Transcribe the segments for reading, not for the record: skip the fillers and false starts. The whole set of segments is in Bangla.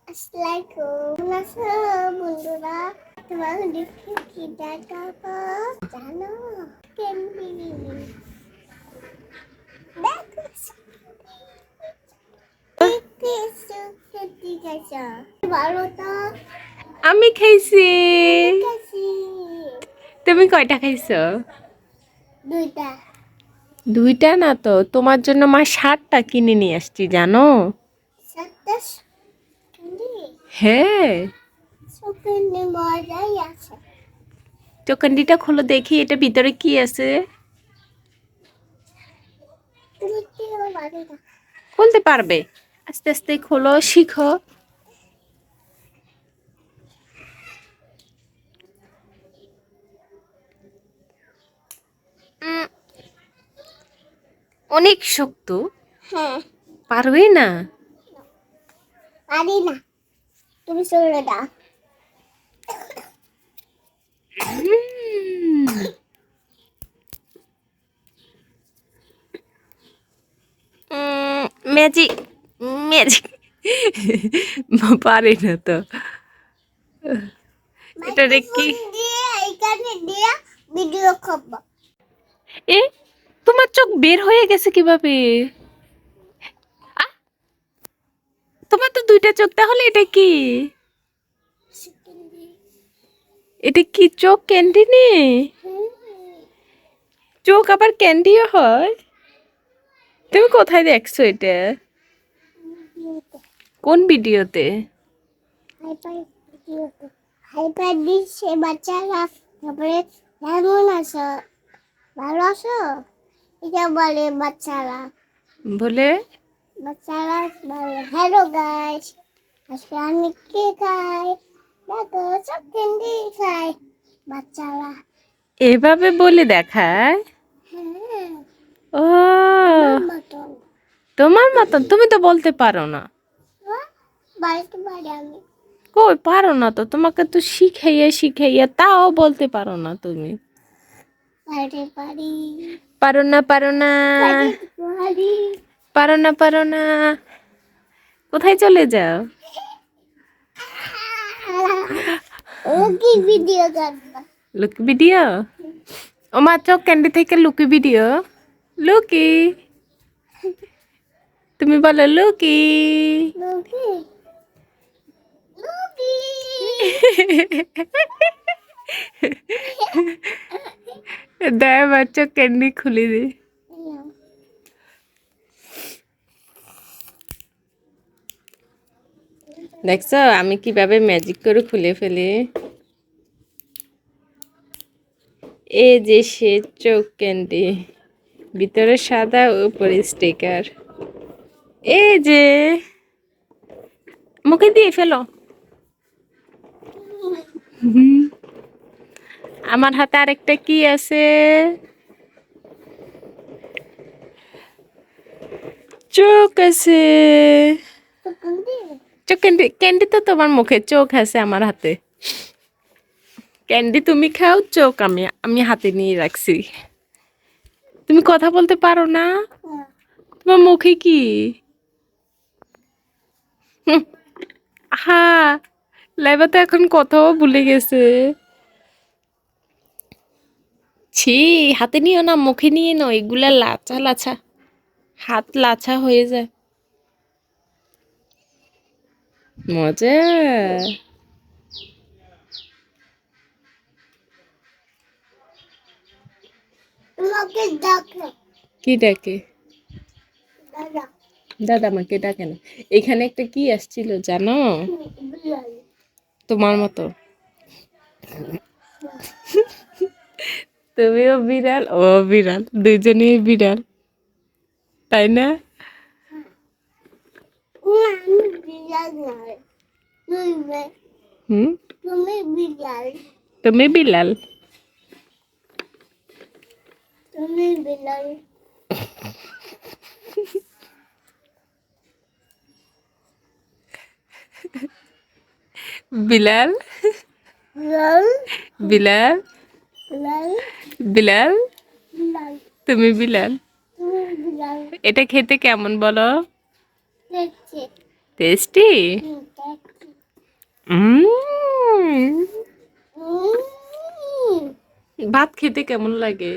আসসালামাইকুম আসসালাম বন্ধুরা তোমার দেখি কি দেখাবো জানো ক্যান্ডি দেখো ভালো তো আমি খাইছি। কাছি তুমি কয়টা খাইছো? দুইটা দুইটা না তো, তোমার জন্য মা 7টা কিনে নিয়ে আসছি জানো। সাতটা ক্যান্ডি হ্যাঁ, সকালে মজাই আছে চোকান্ডিটা খোলো দেখি এটা ভিতরে কি আছে। দেখতেও পারি না খুলতে পারবে, আস্তে আস্তে খোলো, শিখো। উম, অনেক শক্ত, হ্যাঁ পারবে না। পারি না তুমি চলে দাও ম্যাজিক ম্যাজিক পারে না তো। এটা রে কি? মাইক্রোফোন দিয়ে এইখানে দিয়ে ভিডিও করব এ, তোমার চোখ বের হয়ে গেছে কিভাবে? আহ, তোমার তো দুইটা চোখ, তাহলে এটা কি? এটা কি চোখ ক্যান্ডি নে? চোখ আবার ক্যান্ডিও হয়? তুমি কোথায় দেখছো এটা? কোন ভিডিওতে? হাইপার দিচ্ছে বাচ্চারা তারপরে কেমন আছো ভালো আছো এটা বলে বাচ্চারা বলে বলে হ্যালো গাইস আজকে আমি কি খাই দেখো সব ক্যান্ডি খাই বাচ্চারা এভাবে বলে দেখায়? হ্যাঁ ও, আমার মতন তোমার মতন তুমি তো বলতে পারো না। বাড়িতে পারি আমি কই পারো না তো, তোমাকে তো শিখাইয়া শিখাইয়া তাও বলতে পারো না তুমি। বাড়িতে পারি পারো না, পারো না, বাড়িতে পারি পারো না, পারো না। কোথায় চলে যাও? ও কি ভিডিও করবা লুকি ভিডিও? ও মা চোখ ক্যান্ডি থেকে লুকি ভিডিও। লুকি, তুমি বলো লুকি। লুকি লুকি দেয় বাচ্চা ক্যান্ডি খুলে দি। দেখছো আমি কিভাবে ম্যাজিক করে খুলে ফেলি। এই যে সে চোখ ক্যান্ডি, ভিতরে সাদা, উপরে স্টিকার। এই যে মুখে দিয়ে ফেলো। হুম, আমার হাতে আরেকটা কি আছে? চোখ আছে। চোখ ক্যান্ডি, ক্যান্ডি তো তোমার মুখে, চোখ আছে আমার হাতে। ক্যান্ডি তুমি খাও, চোখ আমি আমি হাতে নিয়ে রাখছি। তুমি কথা বলতে পারো না? তোমার মুখে কি? হুম, হা, লাইবা তো এখন কথাও ভুলে গেছে। ছি, হাতে নিও না, মুখে নিয়ে নাও, এগুলা লাচা লাচা, হাত লাচা হয়ে যায়। মজা। তোমাকে ডাকে কি ডাকে? দাদা দাদা আমাকে ডাকে না। এখানে একটা কি আসছিল জানো? বিড়াল তোমার মতো। তুমিও বিড়াল, ও বিড়াল, দুইজনেই বিড়াল, তাই না? না আমি বিড়াল নয় হুম, তুমি বিড়াল তুমি বিড়াল। তুমি বিড়াল বিলাল, বিড়াল বিলাল, বিড়াল বিলাল, বিড়াল তুমি বিলাল। তুমি বিড়াল এটা খেতে কেমন বলো? দেখছি টেস্টি? দেখছি উম, উম, ভাত খেতে কেমন লাগে?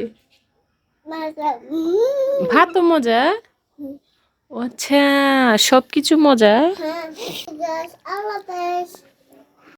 মজা। ভাতও মজা? ও আচ্ছা, সবকিছু মজা। হ্যাঁ, গাছ আলাদা